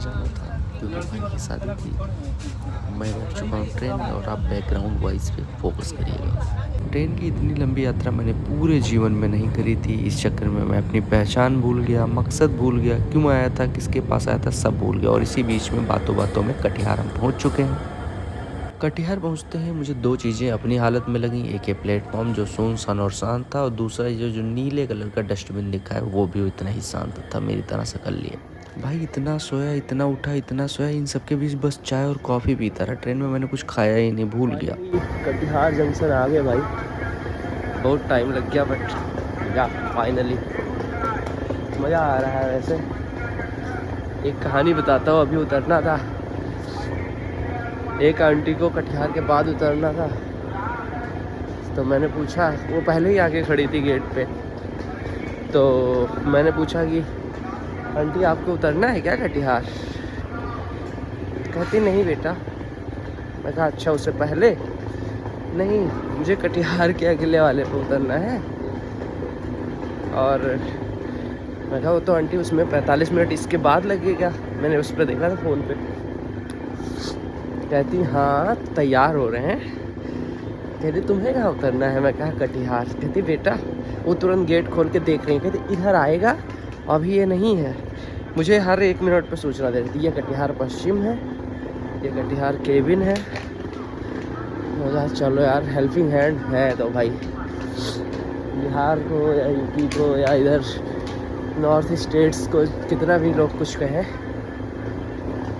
जाना था क्योंकि भाई की शादी थी। मैं बैठ चुका हूँ ट्रेन में और आप बैकग्राउंड वॉइस पे फोकस करिएगा। ट्रेन की इतनी लंबी यात्रा मैंने पूरे जीवन में नहीं करी थी। इस चक्कर में मैं अपनी पहचान भूल गया, मकसद भूल गया, क्यों आया था, किसके पास आया था, सब भूल गया। और इसी बीच में बातों बातों में कटिहार हम पहुँच चुके हैं। कटिहार पहुँचते हैं मुझे दो चीज़ें अपनी हालत में लगी। एक ये प्लेटफॉर्म जो सुनसान और शांत था, और दूसरा जो नीले कलर का डस्टबिन दिखा है वो भी इतना ही शांत था, मेरी तरह से कर लिए। भाई इतना सोया, इतना उठा, इतना सोया, इन सबके बीच बस चाय और कॉफ़ी पीता रहा। ट्रेन में मैंने कुछ खाया ही नहीं, भूल गया। कटिहार जंक्शन आ गए भाई, बहुत टाइम लग गया बट या फाइनली मज़ा आ रहा है। वैसे एक कहानी बताता हूँ, अभी उतरना था, एक आंटी को कटिहार के बाद उतरना था, तो मैंने पूछा, वो पहले ही आके खड़ी थी गेट पे, तो मैंने पूछा कि आंटी आपको उतरना है क्या कटिहार? कहती नहीं बेटा। मैं कहा अच्छा, उससे पहले? नहीं, मुझे कटिहार के अगले वाले पे उतरना है। और मैं कहा वो तो आंटी उसमें 45 मिनट इसके बाद लगेगा, मैंने उस पर देखा था फ़ोन पे। कहती हाँ तैयार हो रहे हैं। कहती तुम्हें कहाँ उतरना है? मैं कहा कटिहार। कहती बेटा, वो तुरंत गेट खोल के देख रही है, कहती इधर आएगा, अभी ये नहीं है। मुझे हर 1 मिनट पे सूचना दे रही थी, ये कटिहार पश्चिम है, ये कटिहार केबिन है। मजा, चलो यार, हेल्पिंग हैंड है तो भाई, बिहार को या यूपी को या इधर नॉर्थ स्टेट्स को कितना भी लोग कुछ कहें,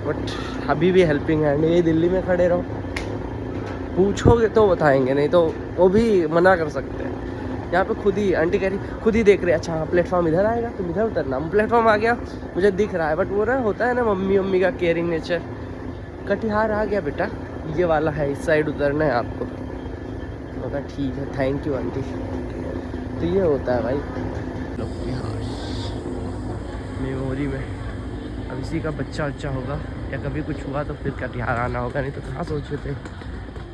बट अभी भी हेल्पिंग हैंड। ये दिल्ली में खड़े रहो, पूछोगे तो बताएंगे, नहीं तो वो भी मना कर सकते हैं। यहाँ पे खुद ही आंटी कह रही, खुद ही देख रहे, अच्छा हाँ प्लेटफॉर्म इधर आएगा, तुम इधर उतरना। प्लेटफॉर्म आ गया, मुझे दिख रहा है, बट वो ना होता है ना मम्मी का केयरिंग नेचर। कटिहार आ गया बेटा, ये वाला है, इस साइड उतरना है आपको। मैं कहा ठीक है, थैंक यू आंटी। तो ये होता है भाई मेमोरी में। अब इसी का बच्चा होगा या कभी कुछ हुआ तो फिर कटिहार आना होगा, नहीं तो कहाँ सोचे थे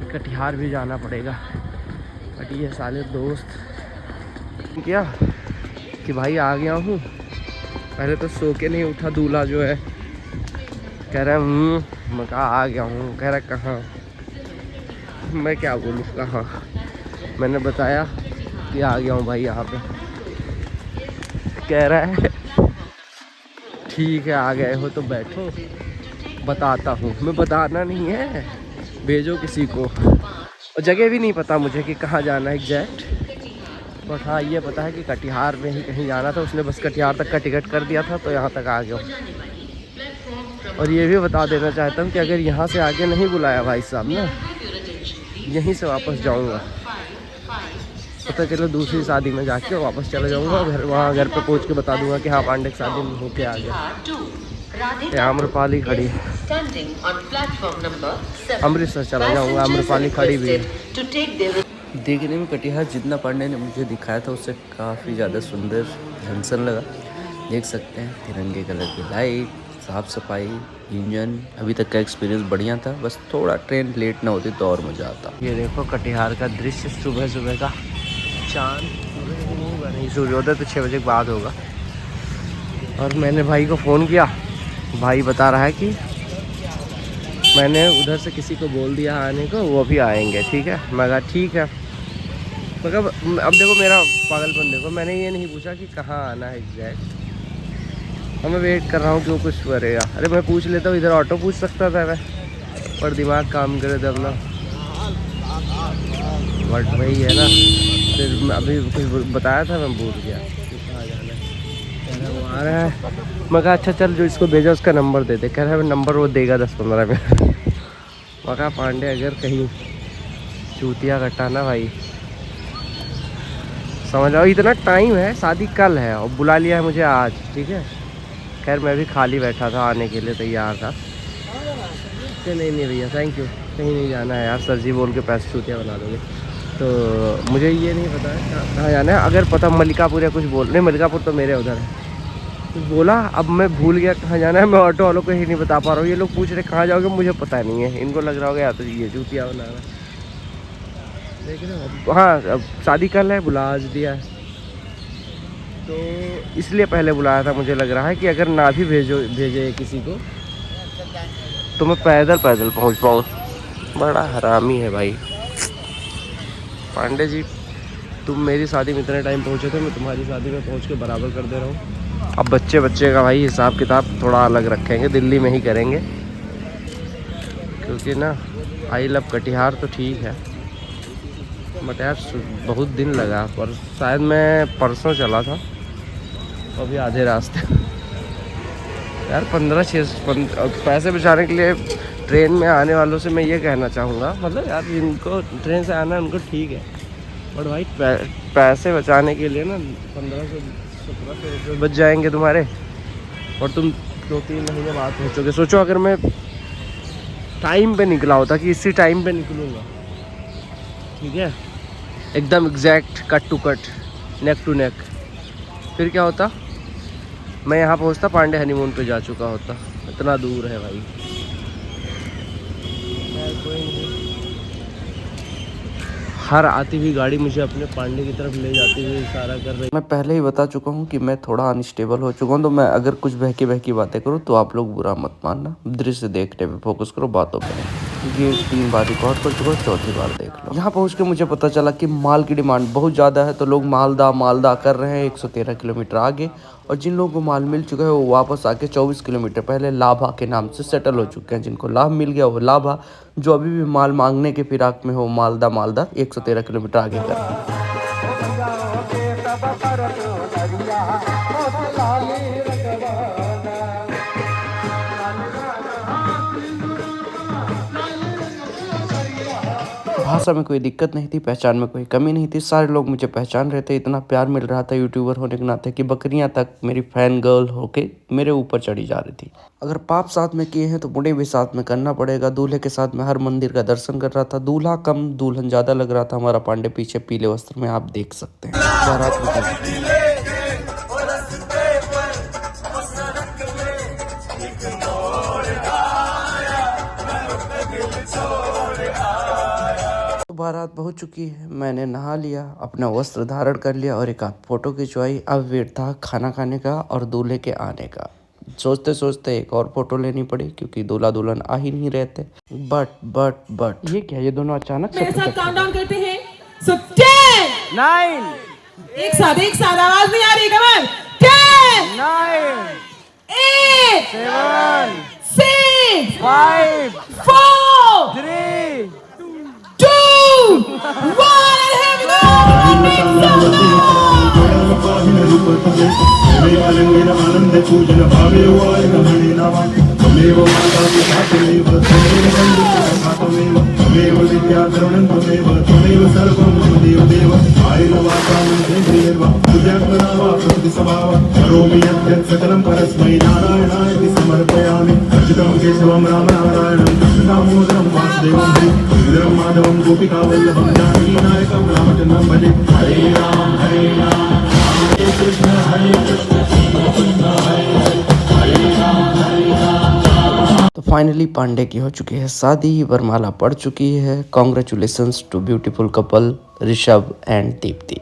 कटिहार भी जाना पड़ेगा। बट ये साले दोस्त क्या कि भाई आ गया हूँ, पहले तो सो के नहीं उठा दूल्हा जो है, कह रहा मैं कहा आ गया हूँ। कह रहा कहाँ? मैं क्या बोलूँ कहाँ? मैंने बताया कि आ गया हूँ भाई यहाँ पे। कह रहा है ठीक है आ गए हो तो बैठो, बताता हूँ। मैं बताना नहीं है, भेजो किसी को। और जगह भी नहीं पता मुझे कि कहाँ जाना है एग्जैक्ट, बट हाँ ये पता है कि कटिहार में ही कहीं जाना था। उसने बस कटिहार तक का टिकट कर दिया था, तो यहाँ तक आ गया हूँ। और ये भी बता देना चाहता हूँ कि अगर यहाँ से आगे नहीं बुलाया भाई साहब ना, यहीं से वापस जाऊँगा। पता चलो दूसरी शादी में जाके वापस चला जाऊँगा, वहाँ घर पे पहुँच के बता दूँगा कि हाँ पांडे की शादी में होके आ गया। आम्रपाली खड़ी, अमृतसर चला जाऊँगा, आम्रपाली खड़ी भी है। देखने में कटिहार जितना पांडे ने मुझे दिखाया था उससे काफ़ी ज़्यादा सुंदर ढंगसन लगा। देख सकते हैं तिरंगे कलर की लाइट, साफ़ सफाई, इंजन, अभी तक का एक्सपीरियंस बढ़िया था। बस थोड़ा ट्रेन लेट ना होती तो और मज़ा आता। ये देखो कटिहार का दृश्य, सुबह सुबह का चाँद, नहीं सूर्योदय तो 6 बजे के बाद होगा। और मैंने भाई को फ़ोन किया, भाई बता रहा है कि मैंने उधर से किसी को बोल दिया आने को, वो भी आएंगे, ठीक है। मैं कहा ठीक है। मतलब अब देखो मेरा पागलपन देखो, मैंने ये नहीं पूछा कि कहाँ आना है एग्जैक्ट, और मैं वेट कर रहा हूँ कि वो कुछ करेगा। अरे मैं पूछ लेता हूँ, इधर ऑटो पूछ सकता था मैं, पर दिमाग काम करे तब ना। बट वही है ना, फिर अभी कुछ बताया था, मैं भूल गया कि कहाँ जाना है। वो आ रहा है, मैं कहा अच्छा चल जो इसको भेजा उसका नंबर दे दे। कह रहा है नंबर वो देगा 10-15 मिनट। मैं कहा पांडे अगर कहीं चूतिया कटाना भाई, समझ आओ इतना टाइम है, शादी कल है और बुला लिया है मुझे आज, ठीक है। खैर मैं भी खाली बैठा था, आने के लिए तैयार था। नहीं भैया थैंक यू, कहीं नहीं जाना है यार, सर जी बोल के पैसे चूतिया बना दोगे। तो मुझे ये नहीं पता है कहाँ जाना है। अगर पता मलिकापुर या कुछ बोल नहीं, मलिकापुर तो मेरे उधर है, कुछ बोला, अब मैं भूल गया कहाँ जाना है। मैं ऑटो वालों को ही नहीं बता पा रहा हूँ। ये लोग पूछ रहे कहाँ जाओगे, मुझे पता नहीं है। इनको लग रहा होगा या तो ये चूतिया बना रहा है, देख रहे हो। हाँ अब शादी कल है, बुला आज दिया है, तो इसलिए पहले बुलाया था। मुझे लग रहा है कि अगर ना भी भेजे किसी को तो मैं पैदल पैदल पहुंच पाऊँ। बड़ा हरामी है भाई। पांडे जी, तुम मेरी शादी में इतने टाइम पहुंचे थे, मैं तुम्हारी शादी में पहुंच के बराबर कर दे रहा हूँ। अब बच्चे बच्चे का भाई हिसाब किताब थोड़ा अलग रखेंगे, दिल्ली में ही करेंगे, क्योंकि ना आई लव कटिहार तो ठीक है, बट यार बहुत दिन लगा। पर शायद मैं परसों चला था, अभी आधे रास्ते। यार 15 पैसे बचाने के लिए ट्रेन में आने वालों से मैं ये कहना चाहूँगा, मतलब यार जिनको ट्रेन से आना है उनको ठीक है, बट भाई पैसे बचाने के लिए ना 1500-1700 रुपये बच जाएंगे तुम्हारे, और तुम 2-3 महीने बाद पहुँचोगे। सोचो अगर मैं टाइम पे निकला होता कि इसी टाइम पे निकलूँगा, ठीक है, एकदम exact cut to cut, neck to neck, फिर क्या होता, मैं यहाँ पहुँचता, पांडे हनीमून पे जा चुका होता। इतना दूर है भाई। कोई नहीं, हर आती हुई गाड़ी मुझे अपने पांडे की तरफ ले जाती हुई इशारा कर रही। मैं पहले ही बता चुका हूँ कि मैं थोड़ा अनस्टेबल हो चुका हूँ, तो मैं अगर कुछ बहकी बहकी बातें करूँ तो आप लोग बुरा मत मानना। दृश्य देखने पे फोकस करो, बातों पे नहीं। ये 3 बार रिकॉर्ड कर चुका हूँ, 4थी बार देख लो। यहाँ पहुँच के मुझे पता चला कि माल की डिमांड बहुत ज़्यादा है, तो लोग मालदा कर रहे हैं 113 किलोमीटर आगे, और जिन लोगों को माल मिल चुका है वो वापस आके 24 किलोमीटर पहले लाभा के नाम से सेटल हो चुके हैं। जिनको लाभ मिल गया वो लाभा, जो अभी भी माल मांगने के फिराक में हो मालदा 113 किलोमीटर आगे कर रहे हैं। भाषा में कोई दिक्कत नहीं थी, पहचान में कोई कमी नहीं थी, सारे लोग मुझे पहचान रहे थे। इतना प्यार मिल रहा था यूट्यूबर होने के नाते कि बकरियां तक मेरी फैन गर्ल होके मेरे ऊपर चढ़ी जा रही थी। अगर पाप साथ में किए हैं तो पुण्य भी साथ में करना पड़ेगा। दूल्हे के साथ मैं हर मंदिर का दर्शन कर रहा था। दूल्हा कम दुल्हन ज्यादा लग रहा था। हमारा पांडे पीछे पीले वस्त्र में आप देख सकते हैं। बारात में बारात पहुंच चुकी है। मैंने नहा लिया, अपना वस्त्र धारण कर लिया और एक आध फोटो खिंचवाई। अब वेट था खाना खाने का और दूल्हे के आने का। सोचते सोचते एक और फोटो लेनी पड़ी, क्योंकि दूल्हा दुल्हन आ ही नहीं रहे थे। बट ये क्या, ये दोनों अचानक मेरे साथ काउंटडाउन करते हैं। सो 10 9 एक साथ आवाज नहीं आ रही, कमर 10 9 8 7 6 5 4 3 2 1 and here we go. आनंद पूजन भावे तमेव माता पिता तमेव विद्या द्रवणं तमेव सर्वं मम देव आयेन वाचा मन्त्रेण पूजात्मना प्रति स्वभाव करोमि यत् सकलं परस्मै नारायणाय समर्पयामि। अर्चितं केशवं राम नारायणं कृष्णदामोदरं वासुदेवं हरिं माधवं गोपिकावल्लभं जानकीनायकं रामचन्द्रं भजे। हरे राम हरे कृष्ण हरे कृष्ण कृष्ण हरे हरे राम। तो फाइनली पांडे की हो चुकी है शादी, वरमाला पड़ चुकी है। Congratulations to beautiful couple Rishabh and Deepti.